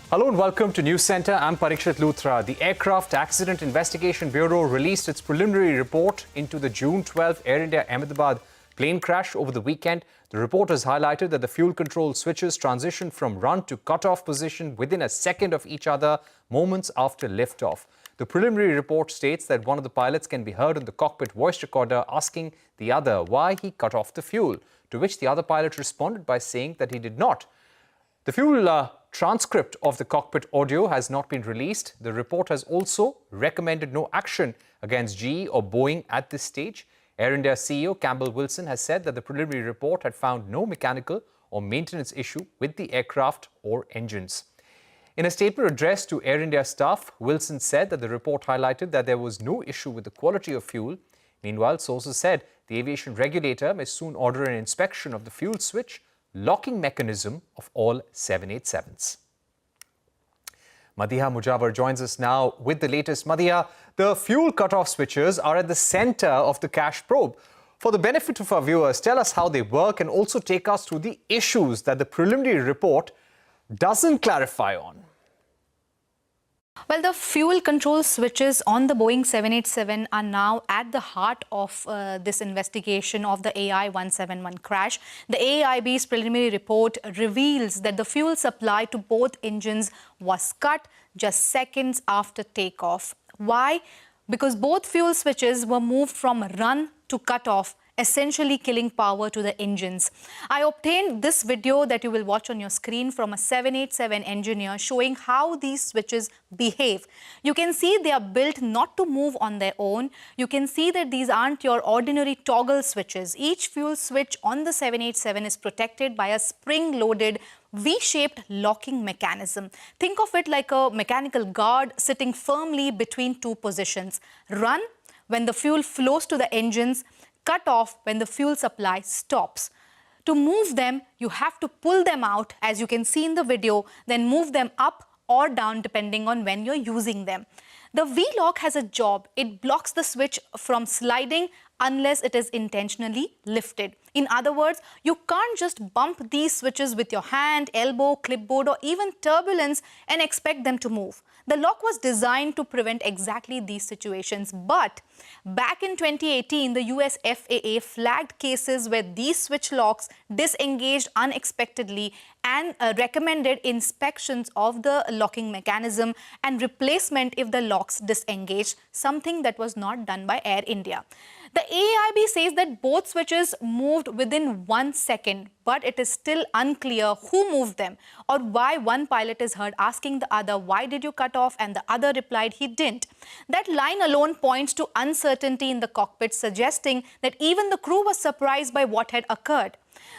Hello and welcome to Newscentre. I'm Parikshit Luthra. The Aircraft Accident Investigation Bureau released its preliminary report into the June 12 Air India Ahmedabad plane crash over the weekend. The report has highlighted that the fuel control switches transitioned from run to cut-off position within a second of each other, moments after liftoff. The preliminary report states that one of the pilots can be heard on the cockpit voice recorder asking the other why he cut off the fuel, to which the other pilot responded by saying that he did not. The fuel transcript of the cockpit audio has not been released. The report has also recommended no action against GE or Boeing at this stage. Air India CEO Campbell Wilson has said that the preliminary report had found no mechanical or maintenance issue with the aircraft or engines. In a statement addressed to Air India staff, Wilson said that the report highlighted that there was no issue with the quality of fuel. Meanwhile, sources said the aviation regulator may soon order an inspection of the fuel switch locking mechanism of all 787s. Madhiya Mujawar joins us now with the latest. Madhiya, the fuel cutoff switches are at the center of the crash probe. For the benefit of our viewers, tell us how they work and also take us through the issues that the preliminary report doesn't clarify on. Well, the fuel control switches on the Boeing 787 are now at the heart of this investigation of the AI-171 crash. The AIB's preliminary report reveals that the fuel supply to both engines was cut just seconds after takeoff. Why? Because both fuel switches were moved from run to cut off, essentially killing power to the engines. I obtained this video that you will watch on your screen from a 787 engineer showing how these switches behave. You can see they are built not to move on their own. You can see that these aren't your ordinary toggle switches. Each fuel switch on the 787 is protected by a spring-loaded V-shaped locking mechanism. Think of it like a mechanical guard sitting firmly between two positions. Run when the fuel flows to the engines, cut off when the fuel supply stops. To move them, you have to pull them out, as you can see in the video, then move them up or down depending on when you're using them. The V-lock has a job. It blocks the switch from sliding unless it is intentionally lifted. In other words, you can't just bump these switches with your hand, elbow, clipboard, or even turbulence and expect them to move. The lock was designed to prevent exactly these situations. But back in 2018, the US FAA flagged cases where these switch locks disengaged unexpectedly and recommended inspections of the locking mechanism and replacement if the locks disengaged, something that was not done by Air India. The AIB says that both switches moved within 1 second, but it is still unclear who moved them or why one pilot is heard asking the other, why did you cut off? And the other replied he didn't. That line alone points to uncertainty in the cockpit, suggesting that even the crew was surprised by what had occurred.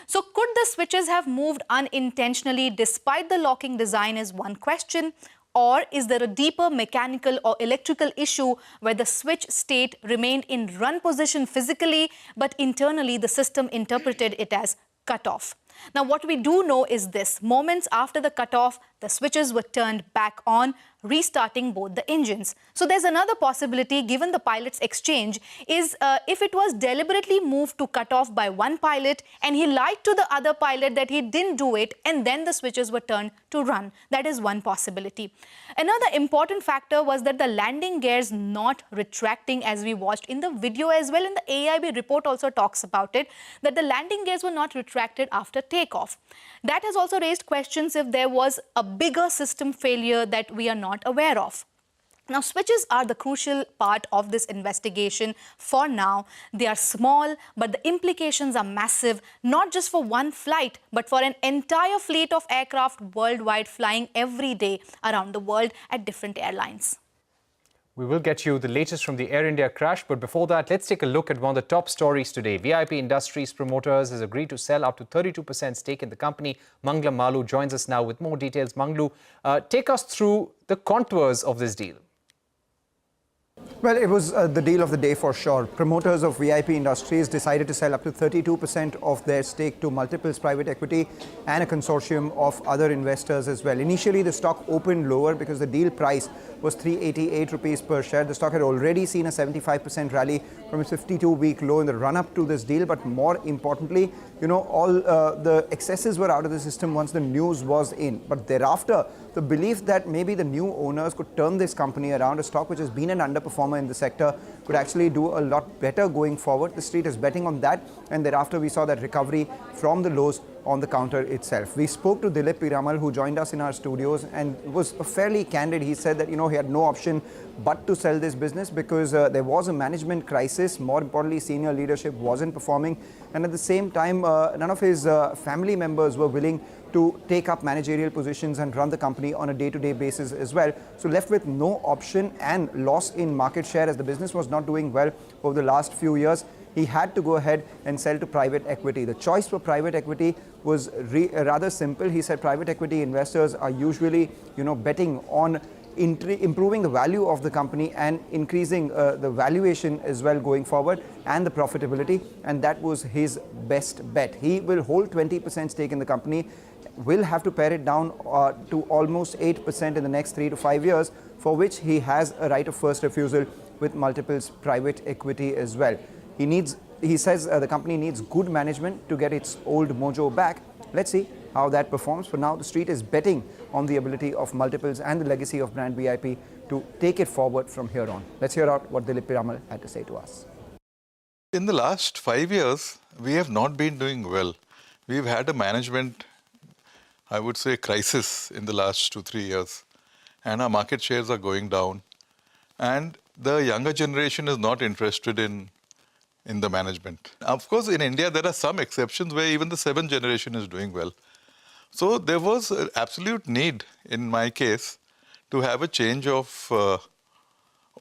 So could the switches have moved unintentionally despite the locking design is one question. Or is there a deeper mechanical or electrical issue where the switch state remained in run position physically, but internally the system interpreted it as cutoff? Now, what we do know is this. Moments after the cutoff, the switches were turned back on, restarting both the engines. So there's another possibility, given the pilot's exchange, is if it was deliberately moved to cut off by one pilot and he lied to the other pilot that he didn't do it, and then the switches were turned to run. That is one possibility. Another important factor was that the landing gears not retracting, as we watched in the video as well, and the AIB report also talks about it, that the landing gears were not retracted after takeoff. That has also raised questions if there was a bigger system failure that we are not aware of. Now, switches are the crucial part of this investigation for now. They are small, but the implications are massive, not just for one flight, but for an entire fleet of aircraft worldwide flying every day around the world at different airlines. We will get you the latest from the Air India crash, but before that, let's take a look at one of the top stories today. VIP Industries Promoters has agreed to sell up to 32% stake in the company. Manglam Malu joins us now with more details. Manglu, take us through the contours of this deal. Well, it was the deal of the day for sure. Promoters of VIP Industries decided to sell up to 32% of their stake to Multiples Private Equity and a consortium of other investors as well. Initially, the stock opened lower because the deal price was 388 rupees per share. The stock had already seen a 75% rally from its 52-week low in the run-up to this deal. But more importantly, all the excesses were out of the system once the news was in. But thereafter, the belief that maybe the new owners could turn this company around, a stock which has been an underperformer in the sector, could actually do a lot better going forward. The street is betting on that, and thereafter we saw that recovery from the lows on the counter itself. We spoke to Dilip Piramal, who joined us in our studios, and was fairly candid. He said that he had no option but to sell this business because there was a management crisis. More importantly, senior leadership wasn't performing, and at the same time, none of his family members were willing to take up managerial positions and run the company on a day-to-day basis as well. So left with no option and loss in market share as the business was not doing well over the last few years. He had to go ahead and sell to private equity. The choice for private equity was rather simple. He said private equity investors are usually, betting on improving the value of the company and increasing the valuation as well going forward and the profitability, and that was his best bet. He will hold 20% stake in the company, will have to pare it down to almost 8% in the next 3 to 5 years, for which he has a right of first refusal with Multiples Private Equity as well. He says the company needs good management to get its old mojo back. Let's see how that performs. For now, the street is betting on the ability of Multiples and the legacy of brand VIP to take it forward from here on. Let's hear out what Dilip Piramal had to say to us. In the last 5 years, we have not been doing well. We've had a management, I would say, crisis in the last 2-3 years. And our market shares are going down. And the younger generation is not interested in the management. Of course, in India, there are some exceptions where even the 7th generation is doing well. So there was an absolute need, in my case, to have a change of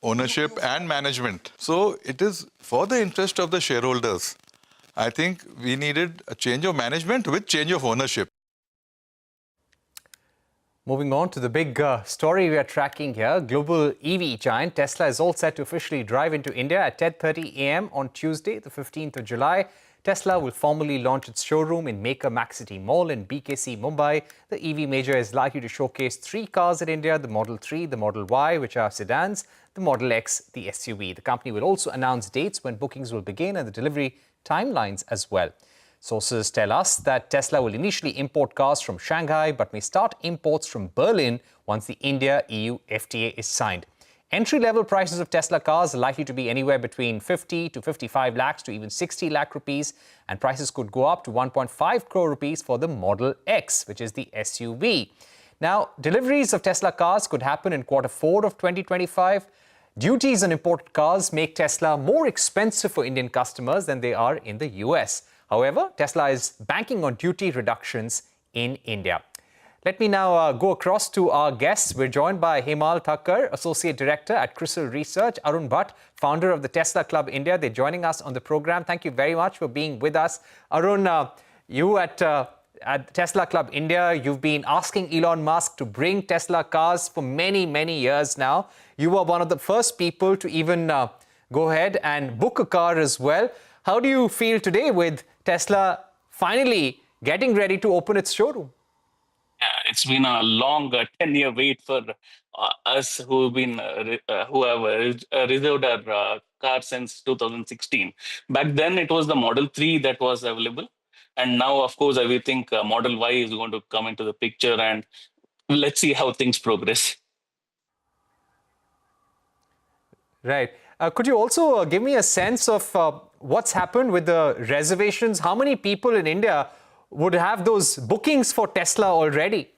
ownership and management. So it is for the interest of the shareholders. I think we needed a change of management with change of ownership. Moving on to the big story we are tracking here. Global EV giant Tesla is all set to officially drive into India at 10:30 a.m. on Tuesday, the 15th of July. Tesla will formally launch its showroom in Maker Maxcity Mall in BKC, Mumbai. The EV major is likely to showcase 3 cars in India, the Model 3, the Model Y, which are sedans, the Model X, the SUV. The company will also announce dates when bookings will begin and the delivery timelines as well. Sources tell us that Tesla will initially import cars from Shanghai but may start imports from Berlin once the India-EU FTA is signed. Entry-level prices of Tesla cars are likely to be anywhere between 50 to 55 lakhs to even 60 lakh rupees, and prices could go up to 1.5 crore rupees for the Model X, which is the SUV. Now, deliveries of Tesla cars could happen in Q4 of 2025. Duties on imported cars make Tesla more expensive for Indian customers than they are in the US. However, Tesla is banking on duty reductions in India. Let me now go across to our guests. We're joined by Hemal Thakker, Associate Director at Crystal Research, Arun Bhatt, founder of the Tesla Club India. They're joining us on the program. Thank you very much for being with us. Arun, you at Tesla Club India, you've been asking Elon Musk to bring Tesla cars for many, many years now. You were one of the first people to even go ahead and book a car as well. How do you feel today with Tesla finally getting ready to open its showroom? Yeah, it's been a long 10-year wait for us who have reserved our car since 2016. Back then, it was the Model 3 that was available. And now, of course, we think Model Y is going to come into the picture, and let's see how things progress. Right. Could you also give me a sense of what's happened with the reservations? How many people in India would have those bookings for Tesla already?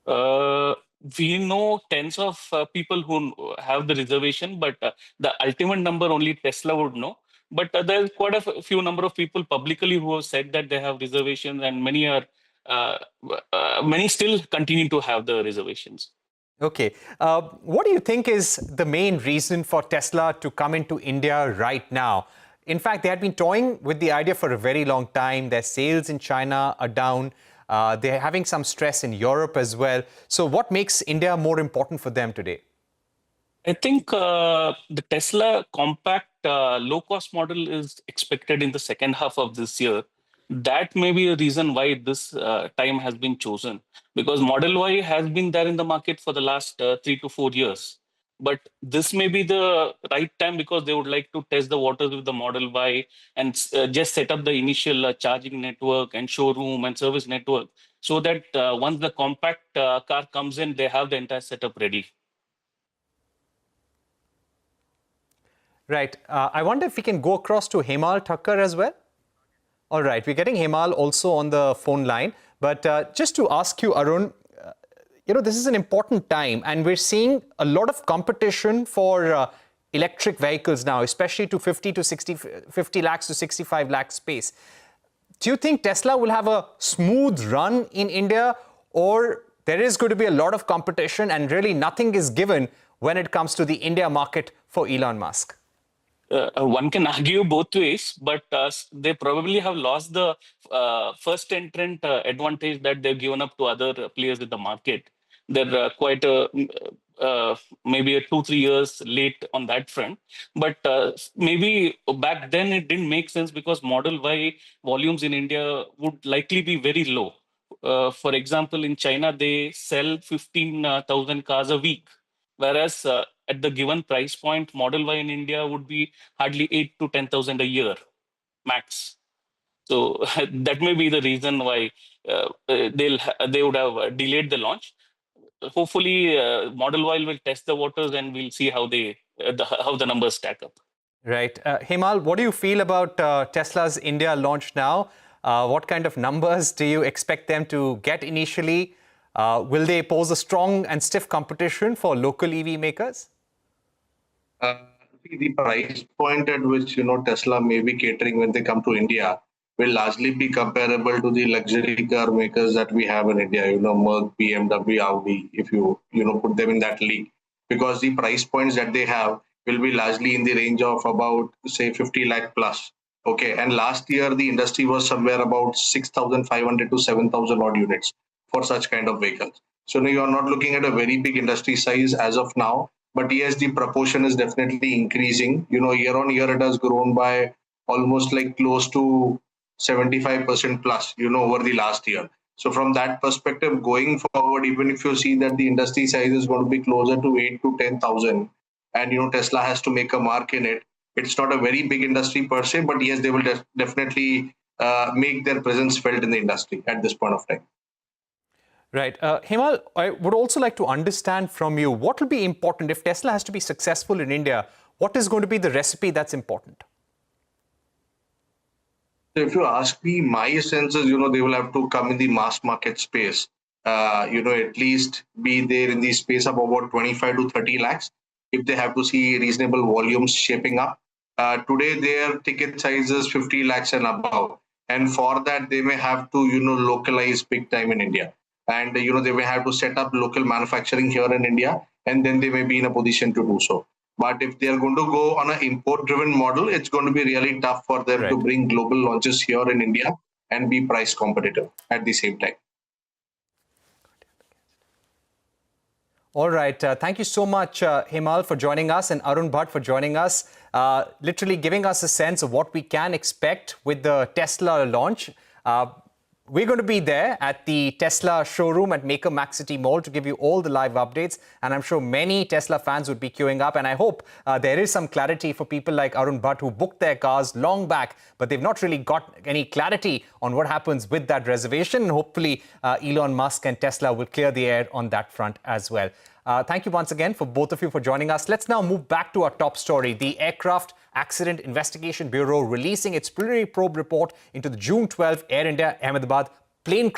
We know tens of people who have the reservation, but the ultimate number only Tesla would know. But there's quite a few number of people publicly who have said that they have reservations, and many still continue to have the reservations. Okay. What do you think is the main reason for Tesla to come into India right now? In fact, they had been toying with the idea for a very long time. Their sales in China are down. They're having some stress in Europe as well. So what makes India more important for them today? I think the Tesla compact low-cost model is expected in the second half of this year. That may be a reason why this time has been chosen, because Model Y has been there in the market for the last 3 to 4 years. But this may be the right time because they would like to test the waters with the Model Y and just set up the initial charging network and showroom and service network, so that once the compact car comes in, they have the entire setup ready. Right. I wonder if we can go across to Hemal Thakker as well. All right. We're getting Hemal also on the phone line. But just to ask you, Arun, this is an important time and we're seeing a lot of competition for electric vehicles now, especially to 50 lakhs to 65 lakh space. Do you think Tesla will have a smooth run in India, or there is going to be a lot of competition and really nothing is given when it comes to the India market for Elon Musk? One can argue both ways, but they probably have lost the first entrant advantage that they've given up to other players in the market. They're quite maybe 2-3 years late on that front. But maybe back then it didn't make sense because Model Y volumes in India would likely be very low. For example, in China, they sell 15,000 cars a week. Whereas at the given price point, Model Y in India would be hardly 8 to 10,000 a year, max. So that may be the reason why they would have delayed the launch. Hopefully, Model Y will test the waters and we'll see how how the numbers stack up. Right. Hemal, what do you feel about Tesla's India launch now? What kind of numbers do you expect them to get initially? Will they pose a strong and stiff competition for local EV makers? The price point at which Tesla may be catering when they come to India will largely be comparable to the luxury car makers that we have in India. Merc, BMW, Audi. If you put them in that league, because the price points that they have will be largely in the range of about say 50 lakh plus. Okay, and last year the industry was somewhere about 6,500 to 7,000 odd units for such kind of vehicles. So you are not looking at a very big industry size as of now, but yes, the proportion is definitely increasing. Year on year it has grown by almost like close to 75% plus, over the last year. So from that perspective, going forward, even if you see that the industry size is going to be closer to 8 to 10,000, and Tesla has to make a mark in it, it's not a very big industry per se, but yes, they will definitely make their presence felt in the industry at this point of time. Right. Hemal, I would also like to understand from you, what will be important if Tesla has to be successful in India? What is going to be the recipe that's important? If you ask me, my sense is, they will have to come in the mass market space, at least be there in the space of about 25 to 30 lakhs if they have to see reasonable volumes shaping up. Today, their ticket size is 50 lakhs and above. And for that, they may have to, localize big time in India. And, they may have to set up local manufacturing here in India, and then they may be in a position to do so. But if they are going to go on an import-driven model, it's going to be really tough for them to bring global launches here in India and be price competitive at the same time. All right. Thank you so much, Hemal, for joining us, and Arun Bhatt for joining us, literally giving us a sense of what we can expect with the Tesla launch. We're going to be there at the Tesla showroom at Maker Max City Mall to give you all the live updates. And I'm sure many Tesla fans would be queuing up. And I hope there is some clarity for people like Arun Bhatt who booked their cars long back, but they've not really got any clarity on what happens with that reservation. And hopefully Elon Musk and Tesla will clear the air on that front as well. Thank you once again for both of you for joining us. Let's now move back to our top story. The Aircraft Accident Investigation Bureau releasing its preliminary probe report into the June 12 Air India Ahmedabad plane